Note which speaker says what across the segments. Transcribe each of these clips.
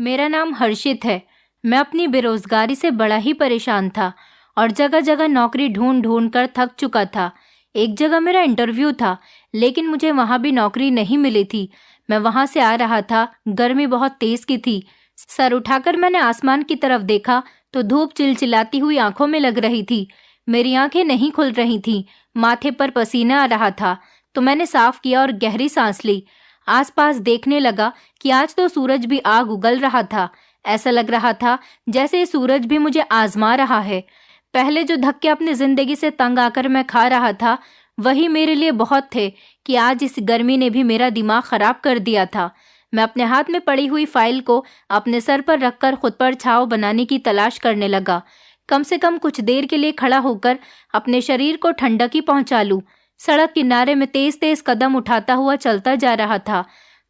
Speaker 1: मेरा नाम हर्षित है। मैं अपनी बेरोजगारी से बड़ा ही परेशान था और जगह जगह नौकरी ढूंढ ढूंढ कर थक चुका था। एक जगह मेरा इंटरव्यू था, लेकिन मुझे वहां भी नौकरी नहीं मिली थी। मैं वहां से आ रहा था, गर्मी बहुत तेज की थी। सर उठाकर मैंने आसमान की तरफ देखा तो धूप चिलचिलाती हुई आंखों में लग रही थी। मेरी आंखें नहीं खुल रही थीं, माथे पर पसीना आ रहा था। तो मैंने साफ किया और गहरी सांस ली। आसपास देखने लगा कि आज तो सूरज भी आग उगल रहा था। ऐसा लग रहा था जैसे सूरज भी मुझे आजमा रहा है। पहले जो धक्के अपनी जिंदगी से तंग आकर मैं खा रहा था, वही मेरे लिए बहुत थे कि आज इस गर्मी ने भी मेरा दिमाग खराब कर दिया था। मैं अपने हाथ में पड़ी हुई फाइल को अपने सर पर रखकर खुद पर छांव बनाने की तलाश करने लगा। कम से कम कुछ देर के लिए खड़ा होकर अपने शरीर को ठंडक ही पहुंचा लूं। सड़क किनारे में तेज तेज कदम उठाता हुआ चलता जा रहा था।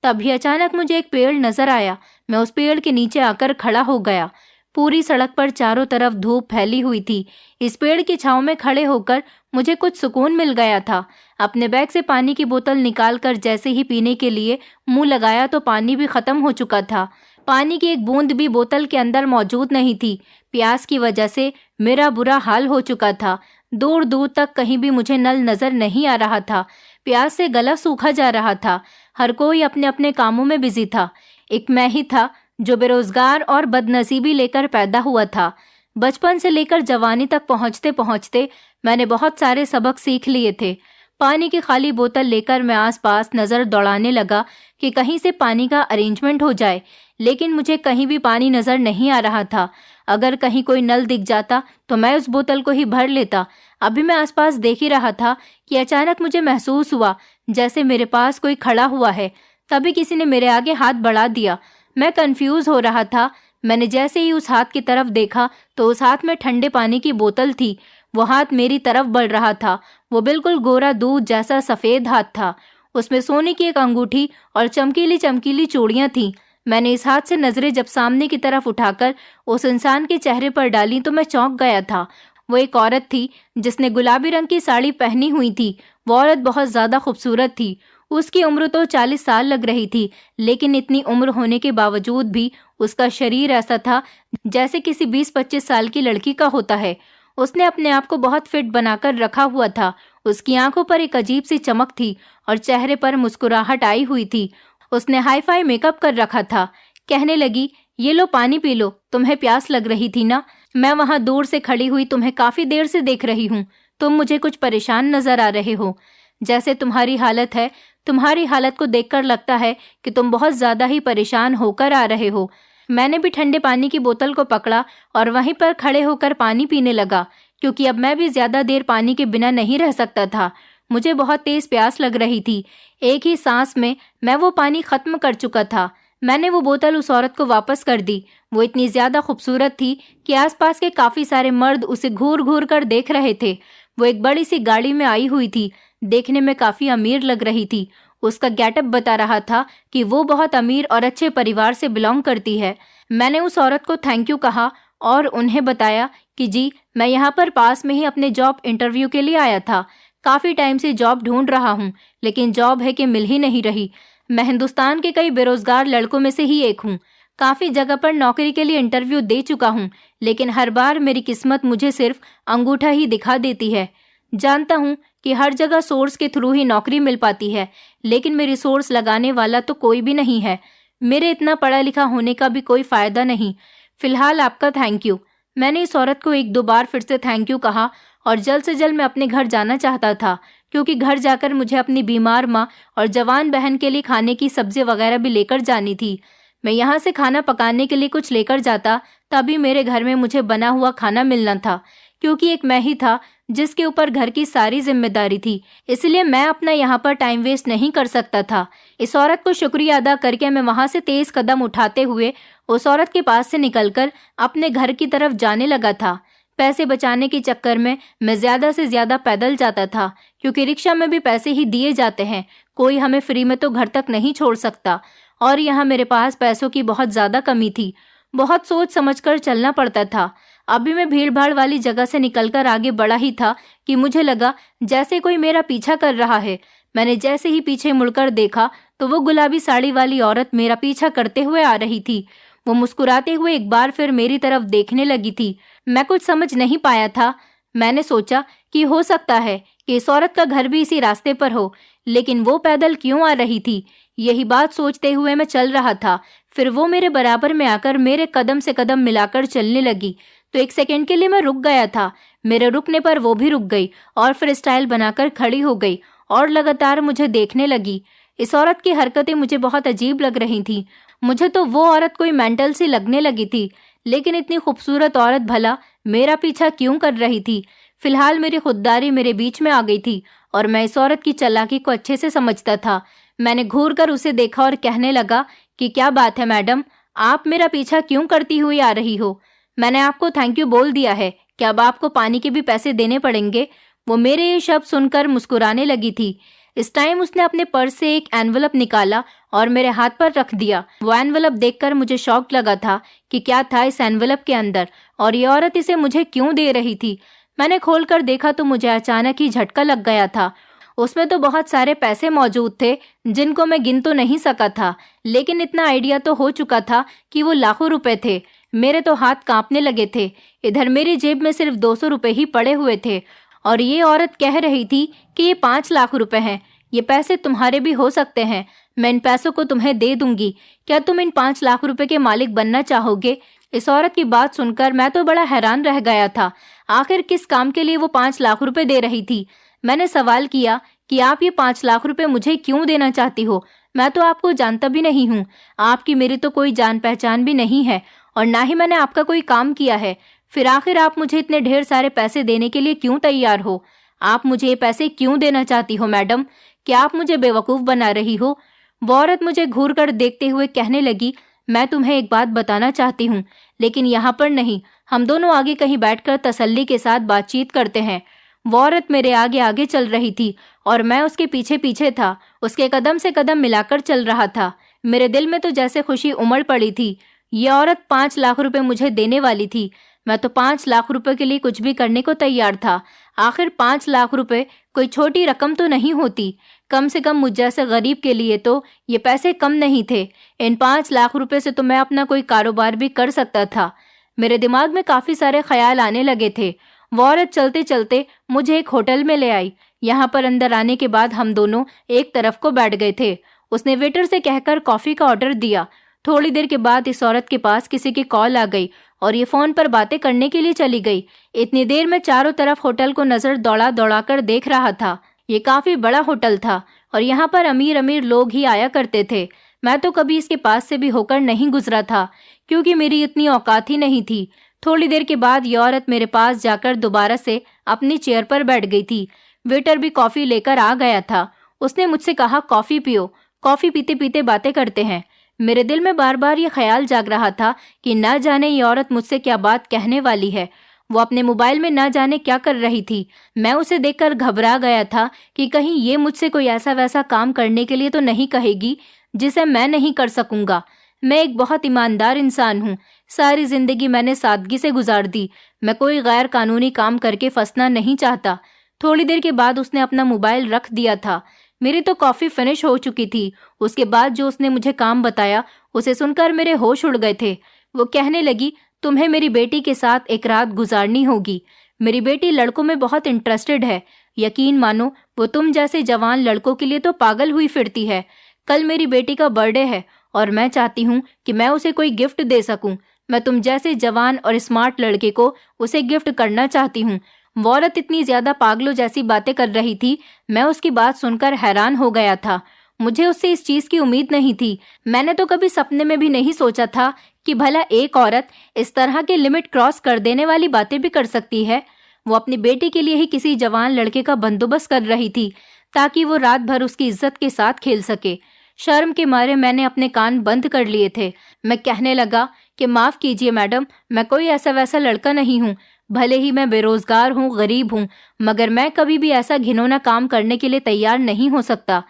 Speaker 1: तभी अचानक मुझे एक पेड़ नजर आया। मैं उस पेड़ के नीचे आकर खड़ा हो गया। पूरी सड़क पर चारों तरफ धूप फैली हुई थी। इस पेड़ की छांव में खड़े होकर मुझे कुछ सुकून मिल गया था। अपने बैग से पानी की बोतल निकालकर जैसे ही पीने के लिए मुंह लगाया तो पानी भी खत्म हो चुका था। पानी की एक बूंद भी बोतल के अंदर मौजूद नहीं थी। प्यास की वजह से मेरा बुरा हाल हो चुका था। दूर दूर तक कहीं भी मुझे नल नजर नहीं आ रहा था। प्यास से गला सूखा जा रहा था। हर कोई अपने अपने कामों में बिजी था। एक मैं ही था जो बेरोजगार और बदनसीबी लेकर पैदा हुआ था। बचपन से लेकर जवानी तक पहुंचते पहुंचते मैंने बहुत सारे सबक सीख लिए थे। पानी की खाली बोतल लेकर मैं आसपास नजर दौड़ाने लगा कि कहीं से पानी का अरेंजमेंट हो जाए, लेकिन मुझे कहीं भी पानी नजर नहीं आ रहा था। अगर कहीं कोई नल दिख जाता तो मैं उस बोतल को ही भर लेता। अभी मैं आसपास देख ही रहा था कि अचानक मुझे महसूस हुआ जैसे मेरे पास कोई खड़ा हुआ है। तभी किसी ने मेरे आगे हाथ बढ़ा दिया। मैं कंफ्यूज हो रहा था। मैंने जैसे ही उस हाथ की तरफ देखा तो उस हाथ में ठंडे पानी की बोतल थी। वो हाथ मेरी तरफ बढ़ रहा था। वो बिल्कुल गोरा दूध जैसा सफेद हाथ था। उसमें सोने की एक अंगूठी और चमकीली चमकीली चूड़ियां थीं। मैंने इस हाथ से नजरें जब सामने की तरफ उठाकर उस इंसान के चेहरे पर डाली तो मैं चौंक गया था। वो एक औरत थी जिसने गुलाबी रंग की साड़ी पहनी हुई थी। वो औरत बहुत ज्यादा खूबसूरत थी। उसकी उम्र तो 40 साल लग रही थी, लेकिन इतनी उम्र होने के बावजूद भी उसका शरीर ऐसा था जैसे किसी 20-25 साल की लड़की का होता है। उसने अपने आप को बहुत फिट बनाकर रखा हुआ था। उसकी आंखों पर एक अजीब सी चमक थी और चेहरे पर मुस्कुराहट आई हुई थी। उसने हाई फाई मेकअप कर रखा था। कहने लगी, ये लो पानी पी लो, तुम्हें प्यास लग रही थी ना। मैं वहां दूर से खड़ी हुई तुम्हें काफी देर से देख रही हूँ। तुम मुझे कुछ परेशान नजर आ रहे हो। जैसे तुम्हारी हालत है, तुम्हारी हालत को देखकर लगता है कि तुम बहुत ज्यादा ही परेशान होकर आ रहे हो। मैंने भी ठंडे पानी की बोतल को पकड़ा और वहीं पर खड़े होकर पानी पीने लगा, क्योंकि अब मैं भी ज्यादा देर पानी के बिना नहीं रह सकता था। मुझे बहुत तेज प्यास लग रही थी। एक ही सांस में मैं वो पानी खत्म कर चुका था। मैंने वो बोतल उस औरत को वापस कर दी। वो इतनी ज्यादा खूबसूरत थी कि आसपास के काफी सारे मर्द उसे घूर घूर कर देख रहे थे। वो एक बड़ी सी गाड़ी में आई हुई थी। देखने में काफी अमीर लग रही थी। उसका गेटअप बता रहा था कि वो बहुत अमीर और अच्छे परिवार से बिलोंग करती है। मैंने उस औरत को थैंक यू कहा और उन्हें बताया कि जी, मैं यहाँ पर पास में ही अपने जॉब इंटरव्यू के लिए आया था। काफी टाइम से जॉब ढूंढ रहा हूँ, लेकिन जॉब है कि मिल ही नहीं रही। मैं हिंदुस्तान के कई बेरोजगार लड़कों में से ही एक हूँ। काफी जगह पर नौकरी के लिए इंटरव्यू दे चुका हूँ, लेकिन हर बार मेरी किस्मत मुझे सिर्फ अंगूठा ही दिखा देती है। जानता हूँ कि हर जगह सोर्स के थ्रू ही नौकरी मिल पाती है, लेकिन मेरी सोर्स लगाने वाला तो कोई भी नहीं है। मेरे इतना पढ़ा लिखा होने का भी कोई फायदा नहीं। फिलहाल आपका थैंक यू। मैंने इस औरत को 1-2 बार फिर से थैंक यू कहा और जल्द से जल्द मैं अपने घर जाना चाहता था, क्योंकि घर जाकर मुझे अपनी बीमार माँ और जवान बहन के लिए खाने की सब्जी वगैरह भी लेकर जानी थी। मैं यहाँ से खाना पकाने के लिए कुछ लेकर जाता, तभी मेरे घर में मुझे बना हुआ खाना मिलना था, क्योंकि एक मैं ही था जिसके ऊपर घर की सारी जिम्मेदारी थी। इसलिए मैं अपना यहाँ पर टाइम वेस्ट नहीं कर सकता था। इस औरत को शुक्रिया अदा करके मैं वहां से तेज कदम उठाते हुए उस औरत के पास से निकलकर अपने घर की तरफ जाने लगा था। पैसे बचाने के चक्कर में मैं ज्यादा से ज्यादा पैदल जाता था, क्योंकि रिक्शा में भी पैसे ही दिए जाते हैं। कोई हमें फ्री में तो घर तक नहीं छोड़ सकता, और यहाँ मेरे पास पैसों की बहुत ज्यादा कमी थी। बहुत सोच समझकर चलना पड़ता था। अभी मैं भीड़ भाड़ वाली जगह से निकलकर आगे बढ़ा ही था कि मुझे लगा जैसे कोई मेरा पीछा कर रहा है। मैंने जैसे ही पीछे मुड़कर देखा तो वो गुलाबी साड़ी वाली औरत मेरा पीछा करते हुए आ रही थी। वो मुस्कुराते हुए एक बार फिर मेरी तरफ देखने लगी थी। मैं कुछ समझ नहीं पाया था। मैंने सोचा कि हो सकता है कि इस औरत का घर भी इसी रास्ते पर हो, लेकिन वो पैदल क्यों आ रही थी? यही बात सोचते हुए मैं चल रहा था। फिर वो मेरे बराबर में आकर मेरे कदम से कदम मिलाकर चलने लगी। तो एक सेकंड के लिए मैं रुक गया था। मेरे रुकने पर वो भी रुक गई और फिर स्टाइल बनाकर खड़ी हो गई और लगातार मुझे देखने लगी। इस औरत की हरकतें मुझे बहुत अजीब लग रही थी। मुझे तो वो औरत कोई मेंटल सी लगने लगी थी। लेकिन इतनी खूबसूरत औरत भला मेरा पीछा क्यों कर रही थी? फिलहाल मेरी खुददारी मेरे बीच में आ गई थी और मैं इस औरत की चालाकी को अच्छे से समझता था। मैंने घूर कर उसे देखा और कहने लगा कि क्या बात है मैडम, आप मेरा पीछा क्यों करती हुई आ रही हो? मैंने आपको थैंक यू बोल दिया है, क्या अब आपको पानी के भी पैसे देने पड़ेंगे? वो मेरे ये शब्द सुनकर मुस्कुराने लगी थी। इस टाइम उसने अपने पर्स से एक एनवलप निकाला और मेरे हाथ पर रख दिया। वो एनवलप देखकर मुझे शॉक लगा था कि क्या था इस एनवलप के अंदर और ये औरत इसे मुझे क्यों दे रही थी। मैंने खोलकर देखा तो मुझे अचानक ही झटका लग गया था। उसमें तो बहुत सारे पैसे मौजूद थे जिनको मैं गिन तो नहीं सका था, लेकिन इतना आइडिया तो हो चुका था कि वो लाखों रुपए थे। मेरे तो हाथ कांपने लगे थे। इधर मेरी जेब में सिर्फ 200 रुपए ही पड़े हुए थे और ये औरत कह रही थी कि ये 5 लाख रुपए हैं, ये पैसे तुम्हारे भी हो सकते हैं, मैं इन पैसों को तुम्हें दे दूंगी, क्या तुम इन 5 लाख रुपए के मालिक बनना चाहोगे? इस औरत की बात सुनकर मैं तो बड़ा हैरान रह गया था। आखिर किस काम के लिए वो 5 लाख रुपए दे रही थी? मैंने सवाल किया कि आप ये 5 लाख रुपए मुझे क्यों देना चाहती हो? मैं तो आपको जानता भी नहीं हूँ, आपकी मेरी तो कोई जान पहचान भी नहीं है और ना ही मैंने आपका कोई काम किया है। फिर आखिर आप मुझे इतने ढेर सारे पैसे देने के लिए क्यों तैयार हो? आप मुझे ये पैसे क्यों देना चाहती हो मैडम? क्या आप मुझे बेवकूफ़ बना रही हो? वो औरत मुझे घूर कर देखते हुए कहने लगी, मैं तुम्हें एक बात बताना चाहती हूँ, लेकिन यहाँ पर नहीं, हम दोनों आगे कहीं बैठकर तसल्ली के साथ बातचीत करते हैं। वो औरत मेरे आगे आगे चल रही थी और मैं उसके पीछे पीछे था। उसके कदम से कदम मिलाकर चल रहा था। मेरे दिल में तो जैसे खुशी उमड़ पड़ी थी। ये औरत 5 लाख रुपए मुझे देने वाली थी। मैं तो 5 लाख रुपए के लिए कुछ भी करने को तैयार था। आखिर 5 लाख रुपए कोई छोटी रकम तो नहीं होती। कम से कम मुझ जैसे गरीब के लिए तो ये पैसे कम नहीं थे। इन 5 लाख रुपए से तो मैं अपना कोई कारोबार भी कर सकता था। मेरे दिमाग में काफी सारे ख्याल आने लगे थे। वो औरत चलते चलते मुझे एक होटल में ले आई। यहाँ पर अंदर आने के बाद हम दोनों एक तरफ को बैठ गए थे। उसने वेटर से कहकर कॉफी का ऑर्डर दिया। थोड़ी देर के बाद इस औरत के पास किसी की कॉल आ गई और ये फोन पर बातें करने के लिए चली गई। इतनी देर में चारों तरफ होटल को नजर दौड़ा दौड़ा कर देख रहा था। ये काफी बड़ा होटल था और यहाँ पर अमीर अमीर लोग ही आया करते थे। मैं तो कभी इसके पास से भी होकर नहीं गुजरा था क्योंकि मेरी इतनी औकात ही नहीं थी। थोड़ी देर के बाद ये औरत मेरे पास जाकर दोबारा से अपनी चेयर पर बैठ गई थी। वेटर भी कॉफी लेकर आ गया था। उसने मुझसे कहा, कॉफी पियो, कॉफी पीते पीते बातें करते हैं। मेरे दिल में बार बार ये ख्याल जाग रहा था कि न जाने ये औरत मुझसे क्या बात कहने वाली है। वो अपने मोबाइल में न जाने क्या कर रही थी। मैं उसे देखकर घबरा गया था कि कहीं ये मुझसे कोई ऐसा वैसा काम करने के लिए तो नहीं कहेगी जिसे मैं नहीं कर सकूंगा। मैं एक बहुत ईमानदार इंसान हूँ। सारी जिंदगी मैंने सादगी से गुजार दी। मैं कोई गैर कानूनी काम करके फंसना नहीं चाहता। थोड़ी देर के बाद उसने अपना मोबाइल रख दिया था। मेरी तो कॉफी फिनिश हो चुकी थी। उसके बाद जो उसने मुझे काम बताया उसे सुनकर मेरे होश उड़ गए थे। वो कहने लगी, तुम्हें मेरी बेटी के साथ एक रात गुजारनी होगी। मेरी बेटी लड़कों में बहुत इंटरेस्टेड है। यकीन मानो वो तुम जैसे जवान लड़कों के लिए तो पागल हुई फिरती है। कल मेरी बेटी का बर्थडे है और मैं चाहती हूँ कि मैं उसे कोई गिफ्ट दे सकूं। मैं तुम जैसे जवान और स्मार्ट लड़के को उसे गिफ्ट करना चाहती हूँ। वो औरत इतनी ज्यादा पागलों जैसी बातें कर रही थी। मैं उसकी बात सुनकर हैरान हो गया था। मुझे उससे इस चीज की उम्मीद नहीं थी। मैंने तो कभी सपने में भी नहीं सोचा था कि भला एक औरत इस तरह के लिमिट क्रॉस कर देने वाली बातें भी कर सकती है। वो अपनी बेटी के लिए ही किसी जवान लड़के का बंदोबस्त कर रही थी ताकि वो रात भर उसकी इज्जत के साथ खेल सके। शर्म के मारे मैंने अपने कान बंद कर लिए थे। मैं कहने लगा कि माफ कीजिए मैडम, मैं कोई ऐसा वैसा लड़का नहीं हूँ। भले ही मैं बेरोजगार हूँ, गरीब हूँ, मगर मैं कभी भी ऐसा घिनौना काम करने के लिए तैयार नहीं हो सकता।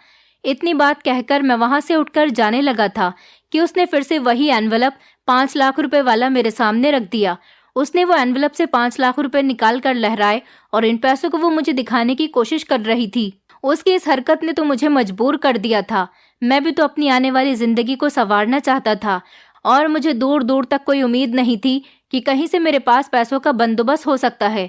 Speaker 1: इतनी बात कहकर मैं वहां से उठकर जाने लगा था कि उसने फिर से वही एनवलप 5 लाख रुपए वाला मेरे सामने रख दिया। उसने वो एनवलप से 5 लाख रुपए निकाल कर लहराए और इन पैसों को वो मुझे दिखाने की कोशिश कर रही थी। उसकी इस हरकत ने तो मुझे मजबूर कर दिया था। मैं भी तो अपनी आने वाली जिंदगी को संवारना चाहता था और मुझे दूर दूर तक कोई उम्मीद नहीं थी कि कहीं से मेरे पास पैसों का बंदोबस्त हो सकता है।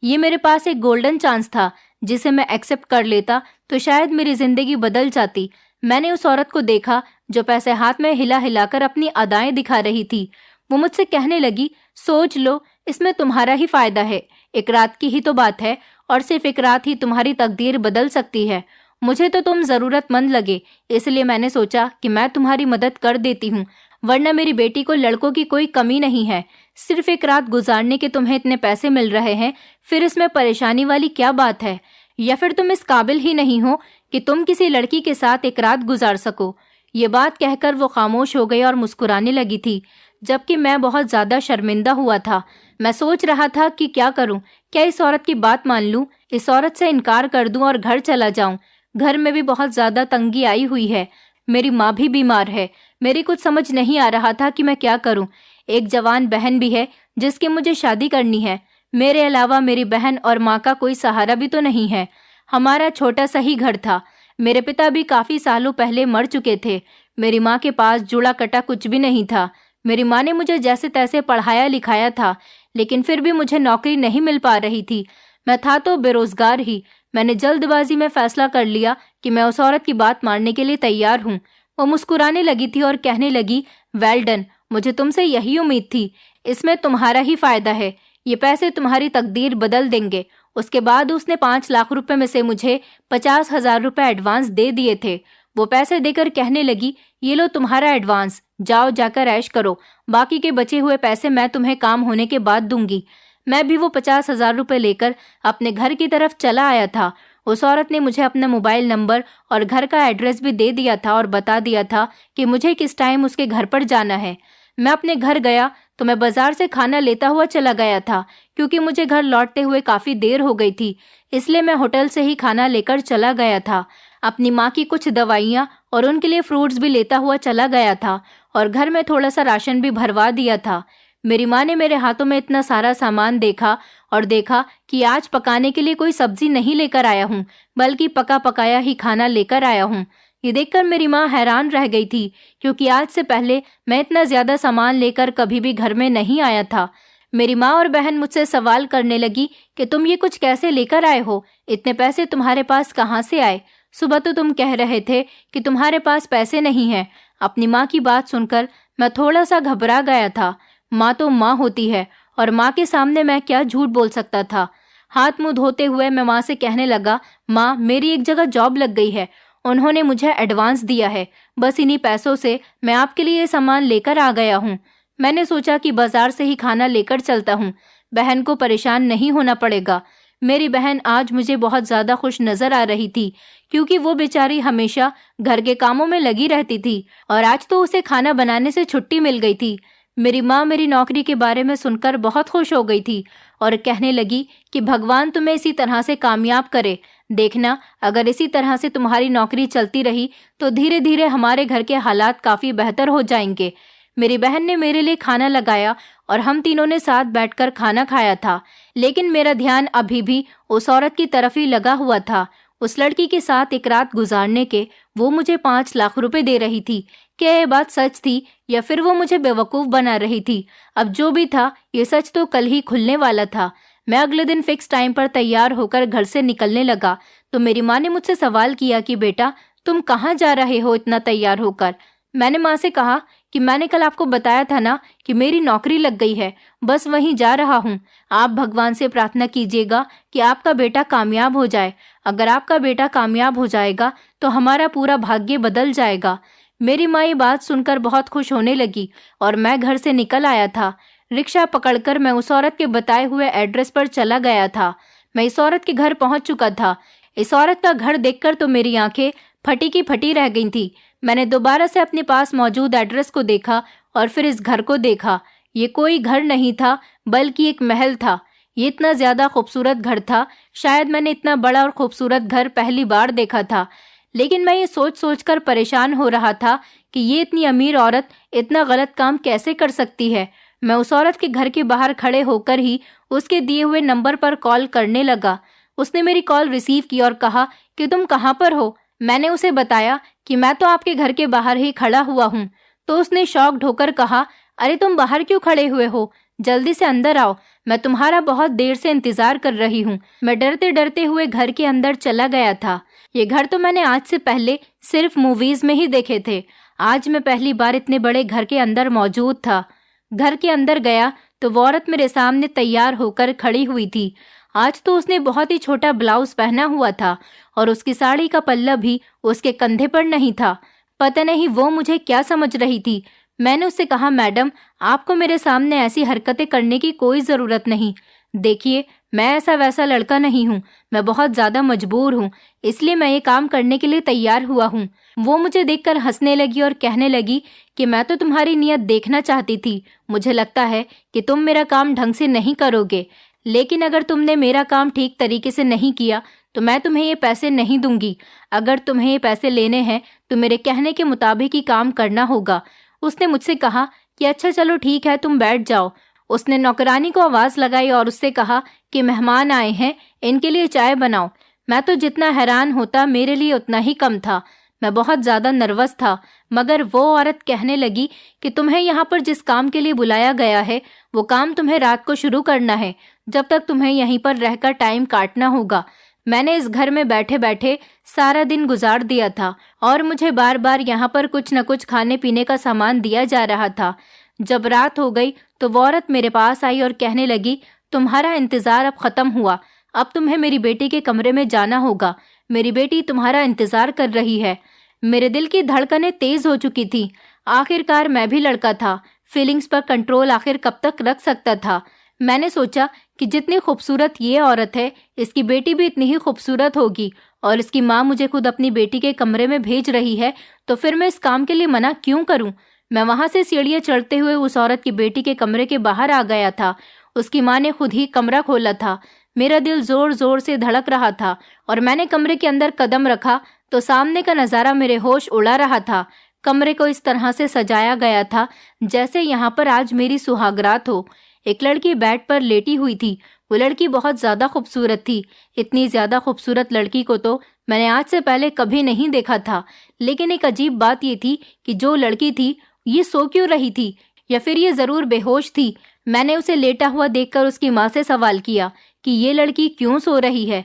Speaker 1: ये मेरे पास एक गोल्डन चांस था जिसे मैं एक्सेप्ट कर लेता तो शायद मेरी जिंदगी बदल जाती। मैंने उस औरत को देखा जो पैसे हाथ में हिला हिलाकर अपनी अदाएं दिखा रही थी। वो मुझसे कहने लगी, सोच लो, इसमें तुम्हारा ही फायदा है। एक रात की ही तो बात है और सिर्फ एक रात ही तुम्हारी तकदीर बदल सकती है। मुझे तो तुम जरूरतमंद लगे, इसलिए मैंने सोचा कि मैं तुम्हारी मदद कर देती हूँ, वरना मेरी बेटी को लड़कों की कोई कमी नहीं है। सिर्फ एक रात गुजारने के तुम्हें इतने पैसे मिल रहे हैं, फिर इसमें परेशानी वाली क्या बात है? या फिर तुम इस काबिल ही नहीं हो कि तुम किसी लड़की के साथ एक रात गुजार सको? ये बात कहकर वो खामोश हो गई और मुस्कुराने लगी थी, जबकि मैं बहुत ज्यादा शर्मिंदा हुआ था। मैं सोच रहा था कि क्या करूं, क्या इस औरत की बात मान लूं, इस औरत से इनकार कर दूं और घर चला जाऊं। घर में भी बहुत ज्यादा तंगी आई हुई है, मेरी माँ भी बीमार है। मेरी कुछ समझ नहीं आ रहा था कि मैं क्या करूं। एक जवान बहन भी है जिसकी मुझे शादी करनी है। मेरे अलावा मेरी बहन और माँ का कोई सहारा भी तो नहीं है। हमारा छोटा सा ही घर था। मेरे पिता भी काफी सालों पहले मर चुके थे। मेरी माँ के पास जुड़ा कटा कुछ भी नहीं था। मेरी माँ ने मुझे जैसे तैसे पढ़ाया लिखाया था, लेकिन फिर भी मुझे नौकरी नहीं मिल पा रही थी। मैं था तो बेरोजगार ही। मैंने जल्दबाजी में फैसला कर लिया कि मैं उस औरत की बात मानने के लिए तैयार हूँ। वो मुस्कुराने लगी थी और कहने लगी, वेल डन, मुझे तुमसे यही उम्मीद थी। इसमें तुम्हारा ही फायदा है। ये पैसे तुम्हारी तकदीर बदल देंगे। उसके बाद उसने 5 लाख रुपए में से मुझे 50,000 रुपए एडवांस दे दिए थे। वो पैसे देकर कहने लगी, ये लो तुम्हारा एडवांस, जाओ जाकर ऐश करो। बाकी के बचे हुए पैसे मैं तुम्हें काम होने के बाद दूंगी। मैं भी वो 50,000 रुपए लेकर अपने घर की तरफ चला आया था। उस औरत ने मुझे अपना मोबाइल नंबर और घर का एड्रेस भी दे दिया था और बता दिया था कि मुझे किस टाइम उसके घर पर जाना है। मैं अपने घर गया तो मैं बाजार से खाना लेता हुआ चला गया था, क्योंकि मुझे घर लौटते हुए काफी देर हो गई थी। इसलिए मैं होटल से ही खाना लेकर चला गया था। अपनी माँ की कुछ दवाइयाँ और उनके लिए फ्रूट्स भी लेता हुआ चला गया था और घर में थोड़ा सा राशन भी भरवा दिया था। मेरी माँ ने मेरे हाथों में इतना सारा सामान देखा और देखा कि आज पकाने के लिए कोई सब्जी नहीं लेकर आया हूँ, बल्कि पका पकाया ही खाना लेकर आया हूँ। ये देखकर मेरी माँ हैरान रह गई थी, क्योंकि आज से पहले मैं इतना ज्यादा सामान लेकर कभी भी घर में नहीं आया था। मेरी माँ और बहन मुझसे सवाल करने लगी कि तुम ये कुछ कैसे लेकर आए हो, इतने पैसे तुम्हारे पास कहाँ से आए? सुबह तो तुम कह रहे थे कि तुम्हारे पास पैसे नहीं हैं। अपनी माँ की बात सुनकर मैं थोड़ा सा घबरा गया था। माँ तो माँ होती है और माँ के सामने मैं क्या झूठ बोल सकता था। हाथ मुंह धोते हुए मैं माँ से कहने लगा, माँ, मेरी एक जगह जॉब लग गई है। उन्होंने मुझे एडवांस दिया है। बस इन्हीं पैसों से मैं आपके लिए ये सामान लेकर आ गया हूँ। मैंने सोचा कि बाजार से ही खाना लेकर चलता हूँ, बहन को परेशान नहीं होना पड़ेगा। मेरी बहन आज मुझे बहुत ज्यादा खुश नजर आ रही थी, क्योंकि वो बेचारी हमेशा घर के कामों में लगी रहती थी और आज तो उसे खाना बनाने से छुट्टी मिल गई थी। मेरी माँ मेरी नौकरी के बारे में सुनकर बहुत खुश हो गई थी और कहने लगी कि भगवान तुम्हें इसी तरह से कामयाब करे। देखना, अगर इसी तरह से तुम्हारी नौकरी चलती रही तो धीरे धीरे हमारे घर के हालात काफी बेहतर हो जाएंगे। मेरी बहन ने मेरे लिए खाना लगाया और हम तीनों ने साथ बैठकर खाना खाया था, लेकिन मेरा ध्यान अभी भी उस औरत की तरफ ही लगा हुआ था। उस लड़की के साथ एक रात गुजारने के वो मुझे 5 लाख रुपए दे रही थी। क्या ये बात सच थी या फिर वो मुझे बेवकूफ बना रही थी? अब जो भी था, ये सच तो कल ही खुलने वाला था। मैं अगले दिन फिक्स टाइम पर तैयार होकर घर से निकलने लगा तो मेरी माँ ने मुझसे सवाल किया कि बेटा, तुम कहाँ जा रहे हो इतना तैयार होकर? मैंने माँ से कहा कि मैंने कल आपको बताया था ना कि मेरी नौकरी लग गई है, बस वहीं जा रहा हूँ। आप भगवान से प्रार्थना कीजिएगा कि आपका बेटा कामयाब हो जाए। अगर आपका बेटा कामयाब हो जाएगा तो हमारा पूरा भाग्य बदल जाएगा। मेरी माँ ये बात सुनकर बहुत खुश होने लगी और मैं घर से निकल आया था। रिक्शा पकड़कर मैं उस औरत के बताए हुए एड्रेस पर चला गया था। मैं इस औरत के घर पहुंच चुका था। इस औरत का घर देखकर तो मेरी आंखें फटी की फटी रह गई थी। मैंने दोबारा से अपने पास मौजूद एड्रेस को देखा और फिर इस घर को देखा। ये कोई घर नहीं था, बल्कि एक महल था। ये इतना ज्यादा खूबसूरत घर था, शायद मैंने इतना बड़ा और खूबसूरत घर पहली बार देखा था। लेकिन मैं ये सोच सोचकर परेशान हो रहा था कि ये इतनी अमीर औरत इतना गलत काम कैसे कर सकती है। मैं उस औरत के घर के बाहर खड़े होकर ही उसके दिए हुए नंबर पर कॉल करने लगा। उसने मेरी कॉल रिसीव की और कहा कि तुम कहाँ पर हो? मैंने उसे बताया कि मैं तो आपके घर के बाहर ही खड़ा हुआ हूँ। तो उसने शॉक होकर कहा, अरे तुम बाहर क्यों खड़े हुए हो? जल्दी से अंदर आओ, मैं तुम्हारा बहुत देर से इंतजार कर रही हूँ। मैं डरते डरते हुए घर के अंदर चला गया था। ये घर तो मैंने आज से पहले सिर्फ मूवीज में ही देखे थे। आज मैं पहली बार इतने बड़े घर के अंदर मौजूद था। घर के अंदर गया तो वो औरत मेरे सामने तैयार होकर खड़ी हुई थी। आज तो उसने बहुत ही छोटा ब्लाउज पहना हुआ था और उसकी साड़ी का पल्ला भी उसके कंधे पर नहीं था। पता नहीं वो मुझे क्या समझ रही थी। मैंने उससे कहा, मैडम आपको मेरे सामने ऐसी हरकतें करने की कोई ज़रूरत नहीं। देखिए मैं ऐसा वैसा लड़का नहीं हूँ, मैं बहुत ज़्यादा मजबूर हूँ, इसलिए मैं ये काम करने के लिए तैयार हुआ हूँ। वो मुझे देखकर हंसने लगी और कहने लगी कि मैं तो तुम्हारी नीयत देखना चाहती थी। मुझे लगता है कि तुम मेरा काम ढंग से नहीं करोगे, लेकिन अगर तुमने मेरा काम ठीक तरीके से नहीं किया तो मैं तुम्हें ये पैसे नहीं दूंगी। अगर तुम्हें ये पैसे लेने हैं तो मेरे कहने के मुताबिक ही काम करना होगा। उसने मुझसे कहा कि अच्छा चलो ठीक है, तुम बैठ जाओ। उसने नौकरानी को आवाज़ लगाई और उससे कहा कि मेहमान आए हैं, इनके लिए चाय बनाओ। मैं तो जितना हैरान होता मेरे लिए उतना ही कम था। मैं बहुत ज़्यादा नर्वस था, मगर वो औरत कहने लगी कि तुम्हें यहाँ पर जिस काम के लिए बुलाया गया है वो काम तुम्हें रात को शुरू करना है। जब तक तुम्हें यहीं पर रहकर टाइम काटना होगा। मैंने इस घर में बैठे बैठे सारा दिन गुजार दिया था और मुझे बार बार यहाँ पर कुछ न कुछ खाने पीने का सामान दिया जा रहा था। जब रात हो गई तो वो औरत मेरे पास आई और कहने लगी, तुम्हारा इंतज़ार अब ख़त्म हुआ, अब तुम्हें मेरी बेटी के कमरे में जाना होगा। मेरी बेटी तुम्हारा इंतज़ार कर रही है। मेरे दिल की धड़कनें तेज़ हो चुकी थी। आखिरकार मैं भी लड़का था, फीलिंग्स पर कंट्रोल आखिर कब तक रख सकता था। मैंने सोचा कि जितनी खूबसूरत ये औरत है, इसकी बेटी भी इतनी ही खूबसूरत होगी और इसकी माँ मुझे खुद अपनी बेटी के कमरे में भेज रही है, तो फिर मैं इस काम के लिए मना क्यों करूं? मैं वहां से सीढ़ियां चढ़ते हुए उस औरत की बेटी के कमरे के बाहर आ गया था। उसकी माँ ने खुद ही कमरा खोला था। मेरा दिल जोर जोर से धड़क रहा था और मैंने कमरे के अंदर कदम रखा तो सामने का नज़ारा मेरे होश उड़ा रहा था। कमरे को इस तरह से सजाया गया था जैसे यहाँ पर आज मेरी सुहागरात हो। एक लड़की बेड पर लेटी हुई थी। वो लड़की बहुत ज़्यादा खूबसूरत थी। इतनी ज़्यादा खूबसूरत लड़की को तो मैंने आज से पहले कभी नहीं देखा था। लेकिन एक अजीब बात ये थी कि जो लड़की थी ये सो क्यों रही थी, या फिर ये ज़रूर बेहोश थी। मैंने उसे लेटा हुआ देखकर उसकी माँ से सवाल किया कि ये लड़की क्यों सो रही है।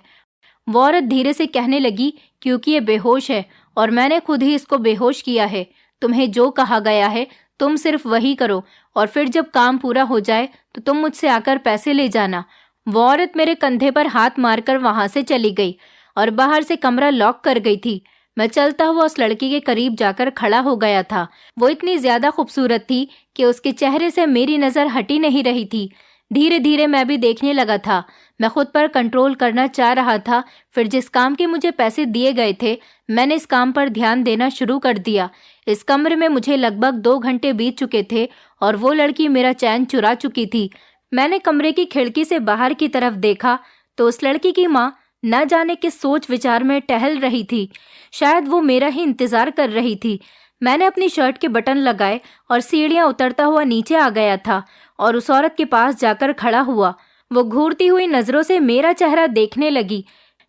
Speaker 1: वो औरत धीरे से कहने लगी, क्योंकि ये बेहोश है और मैंने खुद ही इसको बेहोश किया है। तुम्हें जो कहा गया है तुम सिर्फ वही करो और फिर जब काम पूरा हो जाए तो तुम मुझसे आकर पैसे ले जाना। वो औरत मेरे कंधे पर हाथ मारकर वहां से चली गई और बाहर से कमरा लॉक कर गई थी। मैं चलता हुआ उस लड़की के करीब जाकर खड़ा हो गया था। वो इतनी ज्यादा खूबसूरत थी कि उसके चेहरे से मेरी नजर हटी नहीं रही थी। धीरे धीरे मैं भी देखने लगा था। मैं खुद पर कंट्रोल करना चाह रहा था। फिर जिस काम के मुझे पैसे दिए गए थे मैंने इस काम पर ध्यान देना शुरू कर दिया। इस कमरे में मुझे लगभग 2 घंटे बीत चुके थे और वो लड़की मेरा चैन चुरा चुकी थी। मैंने कमरे की खिड़की से बाहर की तरफ देखा तो उस लड़की की माँ न जाने किस सोच विचार में टहल रही थी। शायद वो मेरा ही इंतजार कर रही थी। मैंने अपनी शर्ट के बटन लगाए और सीढ़ियां उतरता हुआ नीचे आ गया था और उस औरत के पास जाकर खड़ा हुआ। वो घूरती हुई नजरों से मेरा चेहरा देखने लगी।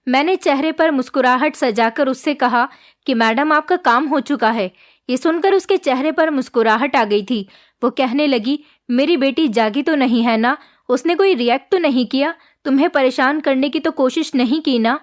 Speaker 1: मैंने चेहरे पर मुस्कुराहट सजाकर उससे कहा कि मैडम आपका काम हो चुका है। ये सुनकर उसके चेहरे पर मुस्कुराहट आ गई थी। वो कहने लगी, मेरी बेटी जागी तो नहीं है ना? उसने कोई रिएक्ट तो नहीं किया? तुम्हें परेशान करने की तो कोशिश नहीं की ना?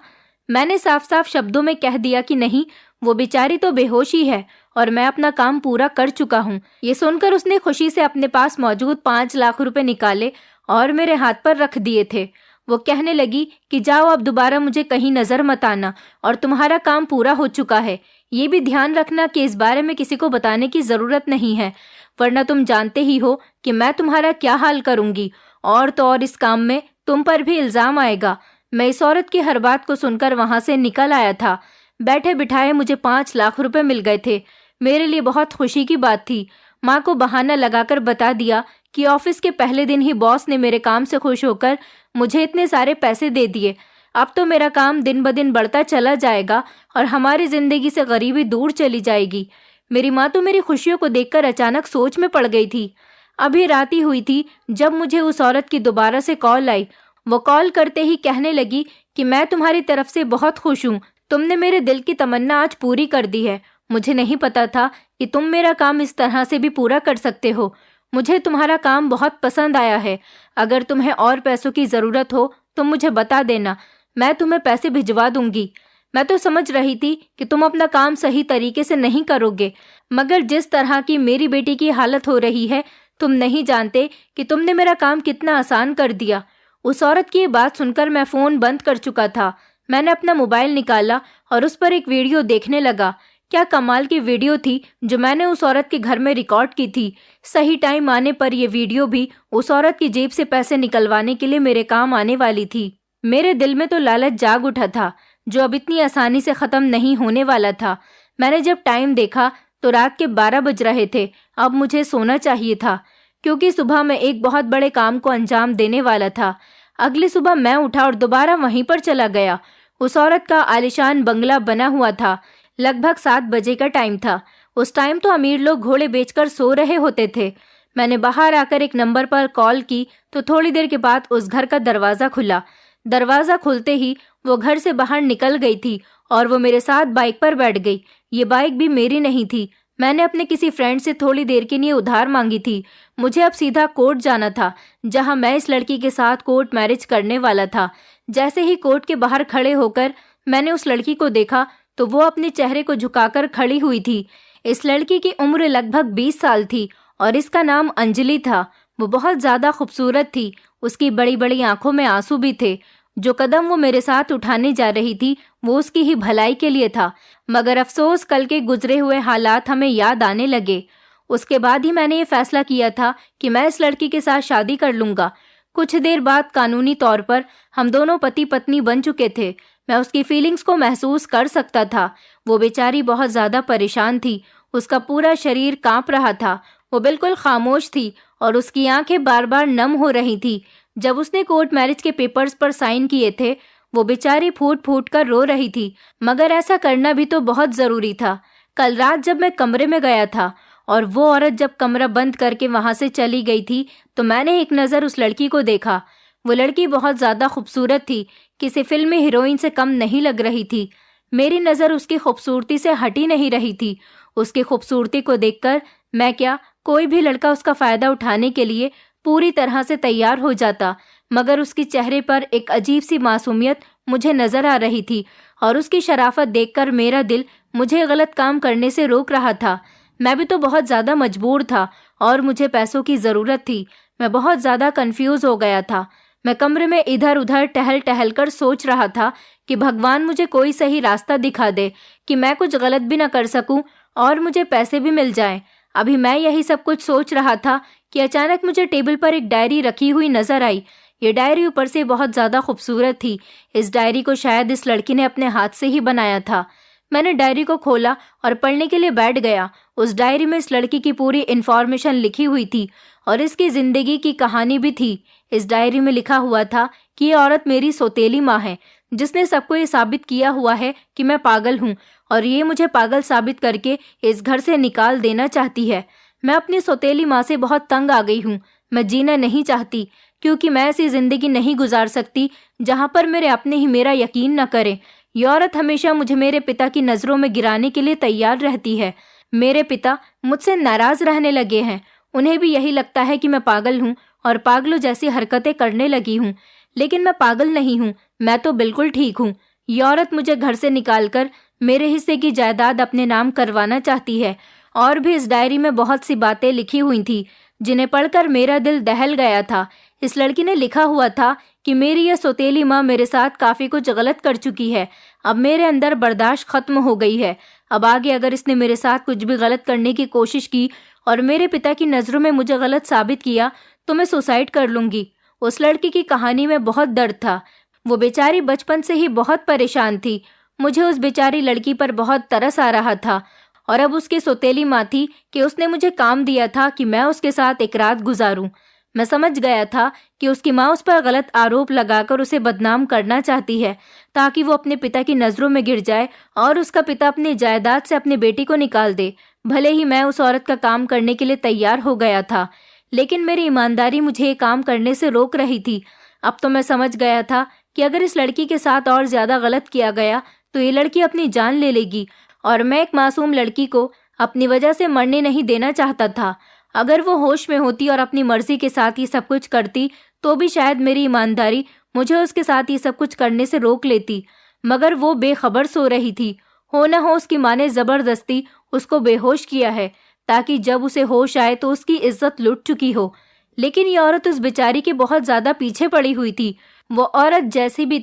Speaker 1: मैंने साफ साफ शब्दों में कह दिया कि नहीं, वो बेचारी तो बेहोश ही है और मैं अपना काम पूरा कर चुका हूँ। ये सुनकर उसने खुशी से अपने पास मौजूद 5 लाख रुपए निकाले और मेरे हाथ पर रख दिए थे। वो कहने लगी कि जाओ अब दोबारा मुझे कहीं नजर मत आना और तुम्हारा काम पूरा हो चुका है। ये भी ध्यान रखना कि इस बारे में किसी को बताने की जरूरत नहीं है, वरना तुम जानते ही हो कि मैं तुम्हारा क्या हाल करूंगी। और तो और इस काम में तुम पर भी इल्जाम आएगा। मैं इस औरत की हर बात को सुनकर वहां से निकल आया था। बैठे बिठाए मुझे 5 लाख रुपए मिल गए थे। मेरे लिए बहुत खुशी की बात थी। माँ को बहाना लगाकर बता दिया कि ऑफिस के पहले दिन ही बॉस ने मेरे काम से खुश होकर मुझे इतने सारे पैसे दे दिए। अब तो मेरा काम दिन ब दिन बढ़ता चला जाएगा और हमारी जिंदगी से गरीबी दूर चली जाएगी। मेरी माँ तो मेरी खुशियों को देखकर अचानक सोच में पड़ गई थी। अभी रात ही हुई थी जब मुझे उस औरत की दोबारा से कॉल आई। वो कॉल करते ही कहने लगी कि मैं तुम्हारी तरफ से बहुत खुश हूँ, तुमने मेरे दिल की तमन्ना आज पूरी कर दी है। मुझे नहीं पता था कि तुम मेरा काम इस तरह से भी पूरा कर सकते हो। मुझे तुम्हारा काम बहुत पसंद आया है। अगर तुम्हें और पैसों की ज़रूरत हो तो मुझे बता देना, मैं तुम्हें पैसे भिजवा दूंगी। मैं तो समझ रही थी कि तुम अपना काम सही तरीके से नहीं करोगे, मगर जिस तरह की मेरी बेटी की हालत हो रही है, तुम नहीं जानते कि तुमने मेरा काम कितना आसान कर दिया। उस औरत की ये बात सुनकर मैं फ़ोन बंद कर चुका था। मैंने अपना मोबाइल निकाला और उस पर एक वीडियो देखने लगा। क्या कमाल की वीडियो थी जो मैंने उस औरत के घर में रिकॉर्ड की थी। सही टाइम आने पर यह वीडियो भी उस औरत की जेब से पैसे निकलवाने के लिए मेरे काम आने वाली थी। मेरे दिल में तो लालच जाग उठा था, जो अब इतनी आसानी से ख़त्म नहीं होने वाला था। मैंने जब टाइम देखा तो रात के 12 बज रहे थे। अब मुझे सोना चाहिए था, क्योंकि सुबह मैं एक बहुत बड़े काम को अंजाम देने वाला था। अगली सुबह मैं उठा और दोबारा वहीं पर चला गया। उस औरत का आलीशान बंगला बना हुआ था। लगभग 7 बजे का टाइम था। उस टाइम तो अमीर लोग घोड़े बेचकर सो रहे होते थे। मैंने बाहर आकर एक नंबर पर कॉल की तो थोड़ी देर के बाद उस घर का दरवाज़ा खुला। दरवाज़ा खुलते ही वो घर से बाहर निकल गई थी और वो मेरे साथ बाइक पर बैठ गई। ये बाइक भी मेरी नहीं थी, मैंने अपने किसी फ्रेंड से थोड़ी देर के लिए उधार मांगी थी। मुझे अब सीधा कोर्ट जाना था, जहां मैं इस लड़की के साथ कोर्ट मैरिज करने वाला था। जैसे ही कोर्ट के बाहर खड़े होकर मैंने उस लड़की को देखा तो वो अपने चेहरे को झुकाकर खड़ी हुई थी। इस लड़की की उम्र लगभग 20 साल थी और इसका नाम अंजलि था। वो बहुत ज़्यादा खूबसूरत थी। उसकी बड़ी बड़ी आंखों में आंसू भी थे। जो कदम वो मेरे साथ उठाने जा रही थी वो उसकी ही भलाई के लिए था, मगर अफसोस कल के गुजरे हुए हालात हमें याद आने लगे। उसके बाद ही मैंने ये फैसला किया था कि मैं इस लड़की के साथ शादी कर लूँगा। कुछ देर बाद कानूनी तौर पर हम दोनों पति पत्नी बन चुके थे। मैं उसकी फीलिंग्स को महसूस कर सकता था। वो बेचारी बहुत ज़्यादा परेशान थी। उसका पूरा शरीर कांप रहा था। वो बिल्कुल खामोश थी और उसकी आंखें बार बार नम हो रही थी। जब उसने कोर्ट मैरिज के पेपर्स पर साइन किए थे, वो बेचारी फूट फूट कर रो रही थी, मगर ऐसा करना भी तो बहुत ज़रूरी था। कल रात जब मैं कमरे में गया था और वो औरत जब कमरा बंद करके वहाँ से चली गई थी, तो मैंने एक नज़र उस लड़की को देखा। वो लड़की बहुत ज़्यादा खूबसूरत थी, किसी फिल्मी हीरोइन से कम नहीं लग रही थी। मेरी नज़र उसकी खूबसूरती से हटी नहीं रही थी। उसकी खूबसूरती को देखकर मैं क्या, कोई भी लड़का उसका फ़ायदा उठाने के लिए पूरी तरह से तैयार हो जाता, मगर उसके चेहरे पर एक अजीब सी मासूमियत मुझे नज़र आ रही थी और उसकी शराफत देखकर मेरा दिल मुझे गलत काम करने से रोक रहा था। मैं भी तो बहुत ज़्यादा मजबूर था और मुझे पैसों की ज़रूरत थी। मैं बहुत ज़्यादा कंफ्यूज हो गया था। मैं कमरे में इधर उधर टहल टहल कर सोच रहा था कि भगवान मुझे कोई सही रास्ता दिखा दे कि मैं कुछ गलत भी न कर सकूं और मुझे पैसे भी मिल जाएं। अभी मैं यही सब कुछ सोच रहा था कि अचानक मुझे टेबल पर एक डायरी रखी हुई नजर आई। ये डायरी ऊपर से बहुत ज़्यादा खूबसूरत थी। इस डायरी को शायद इस लड़की ने अपने हाथ से ही बनाया था। मैंने डायरी को खोला और पढ़ने के लिए बैठ गया। उस डायरी में इस लड़की की पूरी इन्फॉर्मेशन लिखी हुई थी और इसकी ज़िंदगी की कहानी भी थी। इस डायरी में लिखा हुआ था कि ये औरत मेरी सौतेली माँ है, जिसने सबको ये साबित किया हुआ है कि मैं पागल हूँ और ये मुझे पागल साबित करके इस घर से निकाल देना चाहती है। मैं अपनी सौतेली माँ से बहुत तंग आ गई हूँ। मैं जीना नहीं चाहती, क्योंकि मैं ऐसी ज़िंदगी नहीं गुजार सकती जहाँ पर मेरे अपने ही मेरा यकीन न करें। ये औरत हमेशा मुझे मेरे पिता की नज़रों में गिराने के लिए तैयार रहती है। मेरे पिता मुझसे नाराज़ रहने लगे हैं। उन्हें भी यही लगता है कि मैं पागल हूँ और पागलों जैसी हरकतें करने लगी हूँ, लेकिन मैं पागल नहीं हूँ। मैं तो बिल्कुल ठीक हूँ। ये औरत मुझे घर से निकालकर मेरे हिस्से की जायदाद अपने नाम करवाना चाहती है। और भी इस डायरी में बहुत सी बातें लिखी हुई थी जिन्हें पढ़कर मेरा दिल दहल गया था। इस लड़की ने लिखा हुआ था कि मेरी यह सौतेली माँ मेरे साथ काफ़ी कुछ गलत कर चुकी है। अब मेरे अंदर बर्दाश्त खत्म हो गई है। अब आगे अगर इसने मेरे साथ कुछ भी गलत करने की कोशिश की और मेरे पिता की नज़रों में मुझे गलत साबित किया तो मैं सुसाइड कर लूँगी। उस लड़की की कहानी में बहुत दर्द था। वो बेचारी बचपन से ही बहुत परेशान थी। मुझे उस बेचारी लड़की पर बहुत तरस आ रहा था और अब उसकी सौतेली माँ थी कि उसने मुझे काम दिया था कि मैं उसके साथ एक रात गुजारूं। मैं समझ गया था कि उसकी माँ उस पर गलत आरोप लगाकर उसे बदनाम करना चाहती है, ताकि वो अपने पिता की नज़रों में गिर जाए और उसका पिता अपनी जायदाद से अपनी बेटी को निकाल दे। भले ही मैं उस औरत का काम करने के लिए तैयार हो गया था, लेकिन मेरी ईमानदारी मुझे ये काम करने से रोक रही थी। अब तो मैं समझ गया था कि अगर इस लड़की के साथ और ज़्यादा गलत किया गया तो ये लड़की अपनी जान ले लेगी, और मैं एक मासूम लड़की को अपनी वजह से मरने नहीं देना चाहता था। अगर वो होश में होती और अपनी मर्जी के साथ ये सब कुछ करती तो भी शायद मेरी ईमानदारी मुझे उसके साथ ये सब कुछ करने से रोक लेती, मगर वो बेखबर सो रही थी। हो न हो उसकी माँ ने जबरदस्ती उसको बेहोश किया है, ताकि जब उसे होश आए तो उसकी इज्जत लुट चुकी हो। लेकिन ये औरत उस बेचारी के बहुत ज्यादा पीछे पड़ी हुई थी। वो औरत जैसी भी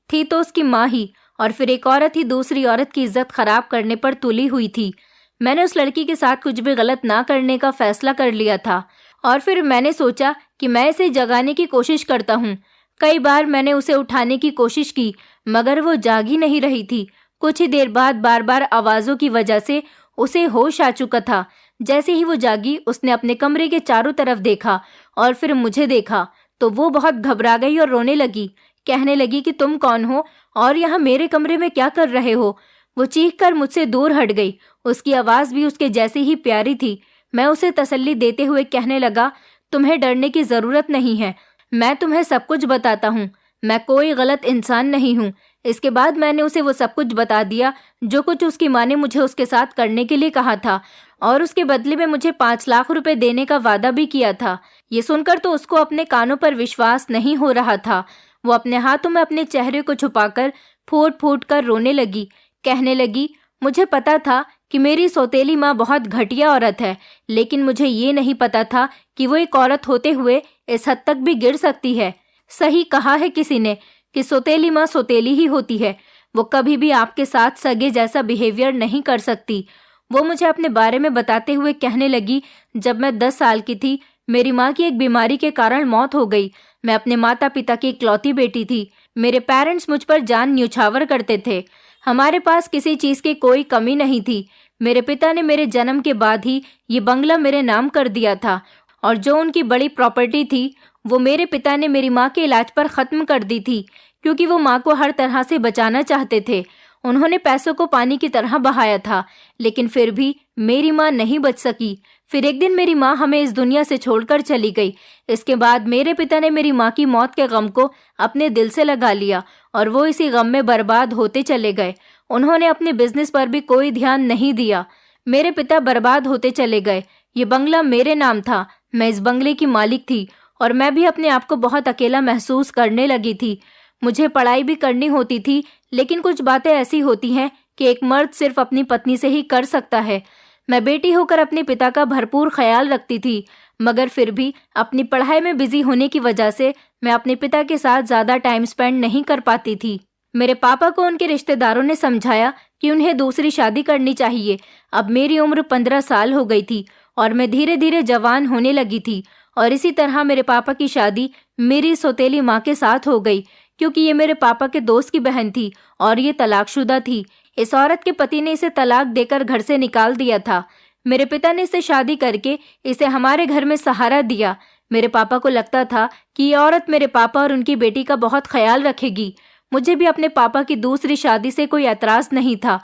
Speaker 1: थी तो उसकी माँ ही, और फिर एक औरत ही दूसरी औरत की इज्जत खराब करने पर तुली हुई थी। मैंने उस लड़की के साथ कुछ भी गलत ना करने का फैसला कर लिया था, और फिर मैंने सोचा कि मैं इसे जगाने की कोशिश करता हूँ। कई बार मैंने उसे उठाने की कोशिश की, मगर वो जाग ही नहीं रही थी। कुछ ही देर बाद बार बार आवाज़ों की वजह से उसे होश आ चुका था। जैसे ही वो जागी, उसने अपने कमरे के चारों तरफ देखा और फिर मुझे देखा, तो वो बहुत घबरा गई और रोने लगी। कहने लगी कि तुम कौन हो और यहाँ मेरे कमरे में क्या कर रहे हो। वो चीखकर मुझसे दूर हट गई। उसकी आवाज़ भी उसके जैसी ही प्यारी थी। मैं उसे तसल्ली देते हुए कहने लगा, तुम्हें डरने की ज़रूरत नहीं है, मैं तुम्हें सब कुछ बताता हूँ, मैं कोई गलत इंसान नहीं हूँ। इसके बाद मैंने उसे वो सब कुछ बता दिया जो कुछ उसकी माँ ने मुझे उसके साथ करने के लिए कहा था, और उसके बदले में मुझे 5 लाख रुपए देने का वादा भी किया था। ये सुनकर तो उसको अपने कानों पर विश्वास नहीं हो रहा था। वो अपने हाथों में अपने चेहरे को छुपाकर फूट फूट कर रोने लगी। कहने लगी, मुझे पता था कि मेरी सौतेली माँ बहुत घटिया औरत है, लेकिन मुझे ये नहीं पता था कि वो एक औरत होते हुए इस हद तक भी गिर सकती है। सही कहा है किसी ने कि सौतेली माँ सौतेली ही होती है। वो कभी भी आपके साथ सगे जैसा बिहेवियर नहीं कर सकती। वो मुझे अपने बारे में बताते हुए कहने लगी, जब मैं 10 साल की थी, मेरी माँ की एक बीमारी के कारण मौत हो गई। मैं अपने माता पिता की इकलौती बेटी थी। मेरे पेरेंट्स मुझ पर जान न्यौछावर करते थे। हमारे पास किसी चीज़ की कोई कमी नहीं थी। मेरे पिता ने मेरे जन्म के बाद ही ये बंगला मेरे नाम कर दिया था, और जो उनकी बड़ी प्रॉपर्टी थी वो मेरे पिता ने मेरी माँ के इलाज पर ख़त्म कर दी थी, क्योंकि वो माँ को हर तरह से बचाना चाहते थे। उन्होंने पैसों को पानी की तरह बहाया था, लेकिन फिर भी मेरी माँ नहीं बच सकी। फिर एक दिन मेरी माँ हमें इस दुनिया से छोड़कर चली गई। इसके बाद मेरे पिता ने मेरी माँ की मौत के गम को अपने दिल से लगा लिया, और वो इसी गम में बर्बाद होते चले गए। उन्होंने अपने बिजनेस पर भी कोई ध्यान नहीं दिया। मेरे पिता बर्बाद होते चले गए। ये बंगला मेरे नाम था, मैं इस बंगले की मालिक थी, और मैं भी अपने आप को बहुत अकेला महसूस करने लगी थी। मुझे पढ़ाई भी करनी होती थी, लेकिन कुछ बातें ऐसी होती हैं कि एक मर्द सिर्फ अपनी पत्नी से ही कर सकता है। मैं बेटी होकर अपने पिता का भरपूर ख्याल रखती थी, मगर फिर भी अपनी पढ़ाई में बिजी होने की वजह से मैं अपने पिता के साथ ज़्यादा टाइम स्पेंड नहीं कर पाती थी। मेरे पापा को उनके रिश्तेदारों ने समझाया कि उन्हें दूसरी शादी करनी चाहिए। अब मेरी उम्र 15 साल हो गई थी और मैं धीरे धीरे जवान होने लगी थी, और इसी तरह मेरे पापा की शादी मेरी सौतेली माँ के साथ हो गई, क्योंकि ये मेरे पापा के दोस्त की बहन थी और ये तलाकशुदा थी। इस औरत के पति ने इसे तलाक देकर घर से निकाल दिया था। मेरे पिता ने इससे शादी करके इसे हमारे घर में सहारा दिया। मेरे पापा को लगता था कि ये औरत मेरे पापा और उनकी बेटी का बहुत ख्याल रखेगी। मुझे भी अपने पापा की दूसरी शादी से कोई एतराज़ नहीं था,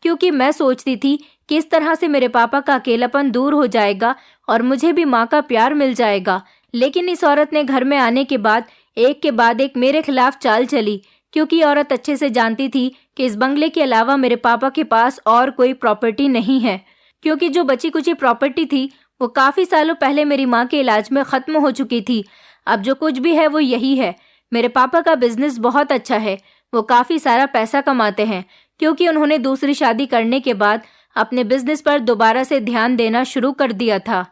Speaker 1: क्योंकि मैं सोचती थी कि इस तरह से मेरे पापा का अकेलापन दूर हो जाएगा और मुझे भी माँ का प्यार मिल जाएगा। लेकिन इस औरत ने घर में आने के बाद एक के बाद एक मेरे खिलाफ चाल चली, क्योंकि औरत अच्छे से जानती थी कि इस बंगले के अलावा मेरे पापा के पास और कोई प्रॉपर्टी नहीं है, क्योंकि जो बची कुची प्रॉपर्टी थी वो काफ़ी सालों पहले मेरी माँ के इलाज में ख़त्म हो चुकी थी। अब जो कुछ भी है वो यही है। मेरे पापा का बिजनेस बहुत अच्छा है, वो काफ़ी सारा पैसा कमाते हैं, क्योंकि उन्होंने दूसरी शादी करने के बाद अपने बिजनेस पर दोबारा से ध्यान देना शुरू कर दिया था।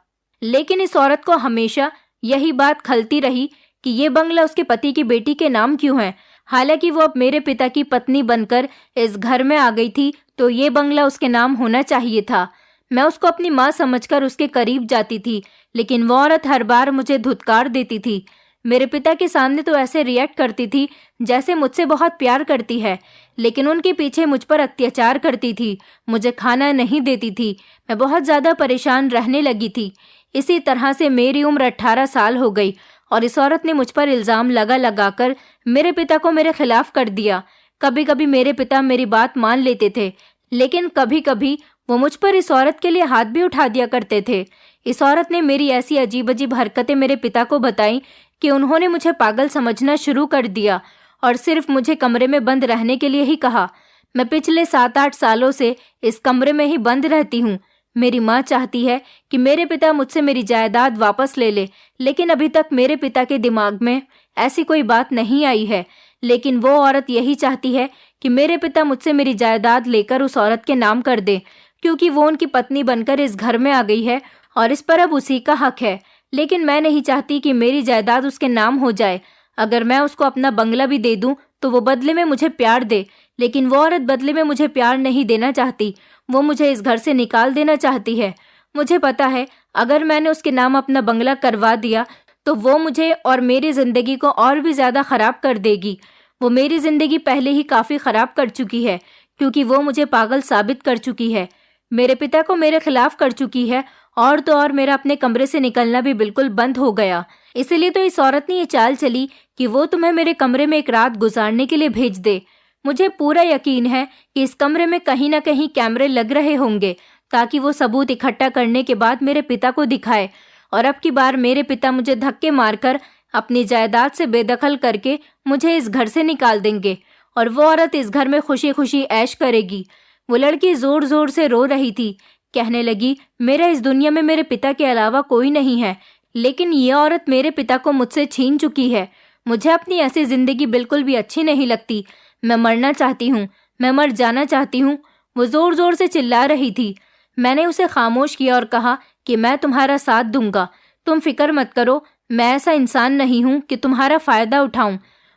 Speaker 1: लेकिन इस औरत को हमेशा यही बात खलती रही कि ये बंगला उसके पति की बेटी के नाम क्यों है। हालांकि वो अब मेरे पिता की पत्नी बनकर इस घर में आ गई थी, तो ये बंगला उसके नाम होना चाहिए था। मैं उसको अपनी माँ समझकर उसके करीब जाती थी, लेकिन वो औरत हर बार मुझे धुतकार देती थी। मेरे पिता के सामने तो ऐसे रिएक्ट करती थी जैसे मुझसे बहुत प्यार करती है, लेकिन उनके पीछे मुझ पर अत्याचार करती थी, मुझे खाना नहीं देती थी। मैं बहुत ज़्यादा परेशान रहने लगी थी। इसी तरह से मेरी उम्र 18 साल हो गई और इस औरत ने मुझ पर इल्ज़ाम लगाकर मेरे पिता को मेरे खिलाफ कर दिया। कभी कभी मेरे पिता मेरी बात मान लेते थे, लेकिन कभी कभी वो मुझ पर इस औरत के लिए हाथ भी उठा दिया करते थे। इस औरत ने मेरी ऐसी अजीब अजीब हरकतें मेरे पिता को बताई कि उन्होंने मुझे पागल समझना शुरू कर दिया और सिर्फ मुझे कमरे में बंद रहने के लिए ही कहा। मैं पिछले 7-8 सालों से इस कमरे में ही बंद रहती हूँ। मेरी माँ चाहती है कि मेरे पिता मुझसे मेरी जायदाद वापस ले ले, लेकिन अभी तक मेरे पिता के दिमाग में ऐसी कोई बात नहीं आई है। लेकिन वो औरत यही चाहती है कि मेरे पिता मुझसे मेरी जायदाद लेकर उस औरत के नाम कर दे, क्योंकि वो उनकी पत्नी बनकर इस घर में आ गई है और इस पर अब उसी का हक है। लेकिन मैं नहीं चाहती कि मेरी जायदाद उसके नाम हो जाए। अगर मैं उसको अपना बंगला भी दे दूं तो वो बदले में मुझे प्यार दे, लेकिन वो औरत बदले में मुझे प्यार नहीं देना चाहती। वो मुझे इस घर से निकाल देना चाहती है। मुझे पता है अगर मैंने उसके नाम अपना बंगला करवा दिया तो वो मुझे और मेरी जिंदगी को और भी ज्यादा खराब कर देगी। वो मेरी जिंदगी पहले ही काफी खराब कर चुकी है, क्योंकि वो मुझे पागल साबित कर चुकी है, मेरे पिता को मेरे खिलाफ कर चुकी है, और तो और मेरा अपने कमरे से निकलना भी बिल्कुल बंद हो गया। इसीलिए तो इस औरत ने ये चाल चली कि वो तुम्हें मेरे कमरे में एक रात गुजारने के लिए भेज दे। मुझे पूरा यकीन है कि इस कमरे में कहीं ना कहीं कैमरे लग रहे होंगे, ताकि वो सबूत इकट्ठा करने के बाद मेरे पिता को दिखाए, और अब की बार मेरे पिता मुझे धक्के मारकर अपनी जायदाद से बेदखल करके मुझे इस घर से निकाल देंगे, और वो औरत इस घर में खुशी खुशी ऐश करेगी। वो लड़की जोर जोर से रो रही थी, कहने लगी, मेरा इस दुनिया में मेरे पिता के अलावा कोई नहीं है, लेकिन ये औरत मेरे पिता को मुझसे छीन चुकी है। मुझे अपनी ऐसी जिंदगी बिल्कुल भी अच्छी नहीं लगती। मैं मरना चाहती हूँ, मैं मर जाना चाहती हूँ। वो जोर जोर से चिल्ला रही थी। मैंने उसे खामोश किया और कहा कि मैं तुम्हारा साथ दूंगा, तुम फिक्र मत करो, मैं ऐसा इंसान नहीं हूँ कि तुम्हारा फायदा उठाऊं।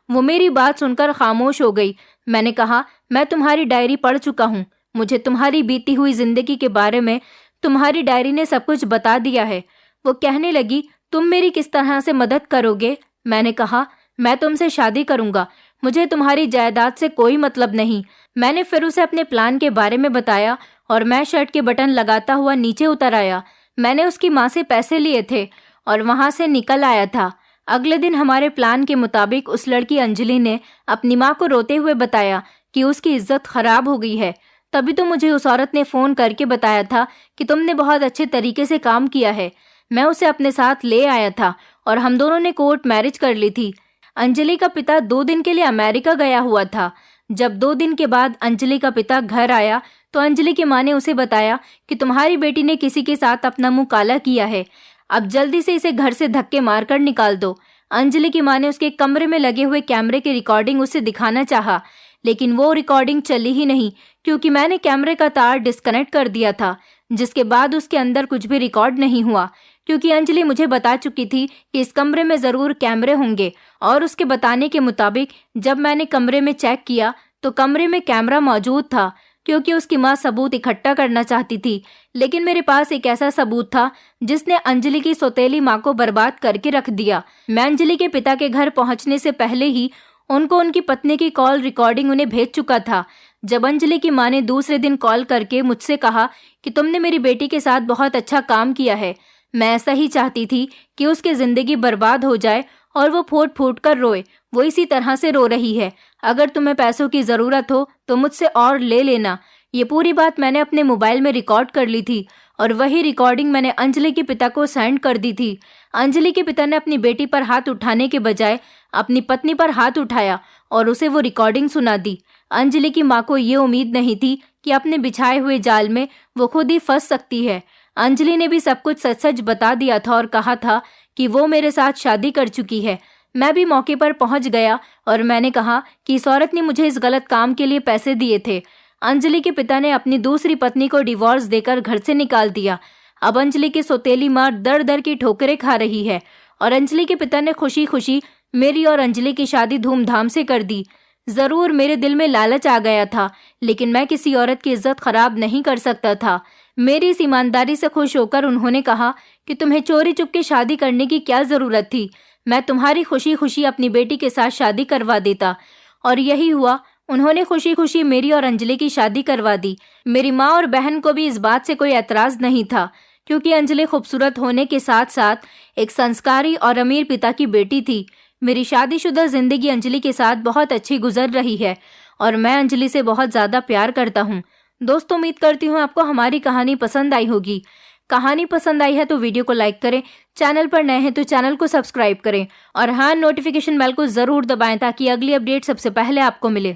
Speaker 1: वो मेरी बात सुनकर खामोश हो गई। मैंने कहा, मैं तुम्हारी डायरी पढ़ चुका हूँ, मुझे तुम्हारी बीती हुई जिंदगी के बारे में तुम्हारी डायरी ने सब कुछ बता दिया है। वो कहने लगी, तुम मेरी किस तरह से मदद करोगे? मैंने कहा, मैं तुमसे शादी करूंगा, मुझे तुम्हारी जायदाद से कोई मतलब नहीं। मैंने फिर उसे अपने प्लान के बारे में बताया और मैं शर्ट के बटन लगाता हुआ नीचे उतर आया। मैंने उसकी माँ से पैसे लिए थे और वहां से निकल आया था। अगले दिन हमारे प्लान के मुताबिक उस लड़की अंजलि ने अपनी माँ को रोते हुए बताया कि उसकी इज्जत खराब हो गई है। तभी तो मुझे उस औरत ने फोन करके बताया था कि तुमने बहुत अच्छे तरीके से काम किया है। मैं उसे अपने साथ ले आया था और हम दोनों ने कोर्ट मैरिज कर ली थी। अंजलि का पिता 2 दिन के लिए अमेरिका गया हुआ था। जब 2 दिन के बाद अंजलि का पिता घर आया तो अंजलि की माँ ने उसे बताया कि तुम्हारी बेटी ने किसी के साथ अपना मुंह काला किया है, अब जल्दी से इसे घर से धक्के मारकर निकाल दो। अंजलि की माँ ने उसके कमरे में लगे हुए कैमरे की रिकॉर्डिंग उसे दिखाना चाहा, लेकिन वो रिकॉर्डिंग चली ही नहीं, क्योंकि मैंने कैमरे का तार डिस्कनेक्ट कर दिया था, जिसके बाद उसके अंदर कुछ भी रिकॉर्ड नहीं हुआ, क्योंकि अंजलि मुझे बता चुकी थी कि इस कमरे में जरूर कैमरे होंगे। और उसके बताने के मुताबिक जब मैंने कमरे में चेक किया तो कमरे में कैमरा मौजूद था, क्योंकि उसकी माँ सबूत इकट्ठा करना चाहती थी। लेकिन मेरे पास एक ऐसा सबूत था जिसने अंजलि की सौतेली माँ को बर्बाद करके रख दिया। मैं अंजलि के पिता के घर पहुंचने से पहले ही उनको उनकी पत्नी की कॉल रिकॉर्डिंग उन्हें भेज चुका था। जब अंजलि की माँ ने दूसरे दिन कॉल करके मुझसे कहा कि तुमने मेरी बेटी के साथ बहुत अच्छा काम किया है, मैं ऐसा ही चाहती थी कि उसकी जिंदगी बर्बाद हो जाए और वो फूट फूट कर रोए। वो इसी तरह से रो रही है। अगर तुम्हें पैसों की जरूरत हो तो मुझसे और ले लेना। ये पूरी बात मैंने अपने मोबाइल में रिकॉर्ड कर ली थी और वही रिकॉर्डिंग मैंने अंजलि के पिता को सेंड कर दी थी। अंजलि के पिता ने अपनी बेटी पर हाथ उठाने के बजाय अपनी पत्नी पर हाथ उठाया और उसे वो रिकॉर्डिंग सुना दी। अंजलि की माँ को ये उम्मीद नहीं थी कि अपने बिछाए हुए जाल में वो खुद ही फंस सकती है। अंजलि ने भी सब कुछ सच सच बता दिया था और कहा था कि वो मेरे साथ शादी कर चुकी है। मैं भी मौके पर पहुंच गया और मैंने कहा कि इस औरत ने मुझे इस गलत काम के लिए पैसे दिए थे। अंजलि के पिता ने अपनी दूसरी पत्नी को डिवोर्स देकर घर से निकाल दिया। अब अंजलि की सौतेली माँ दर दर की ठोकरें खा रही है और अंजलि के पिता ने खुशी खुशी मेरी और अंजलि की शादी धूमधाम से कर दी। जरूर मेरे दिल में लालच आ गया था, लेकिन मैं किसी औरत की इज्जत खराब नहीं कर सकता था। मेरी इस ईमानदारी से खुश होकर उन्होंने कहा कि तुम्हें चोरी चुपके शादी करने की क्या जरूरत थी, मैं तुम्हारी खुशी खुशी अपनी बेटी के साथ शादी करवा देता। और यही हुआ, उन्होंने खुशी खुशी मेरी और अंजलि की शादी करवा दी। मेरी माँ और बहन को भी इस बात से कोई एतराज नहीं था, क्योंकि अंजलि खूबसूरत होने के साथ साथ एक संस्कारी और अमीर पिता की बेटी थी। मेरी शादीशुदा जिंदगी अंजलि के साथ बहुत अच्छी गुजर रही है और मैं अंजलि से बहुत ज्यादा प्यार करता हूँ। दोस्तों, उम्मीद करती हूँ आपको हमारी कहानी पसंद आई होगी। कहानी पसंद आई है तो वीडियो को लाइक करें, चैनल पर नए हैं तो चैनल को सब्सक्राइब करें और हाँ, नोटिफिकेशन बेल को जरूर दबाएं ताकि अगली अपडेट सबसे पहले आपको मिले।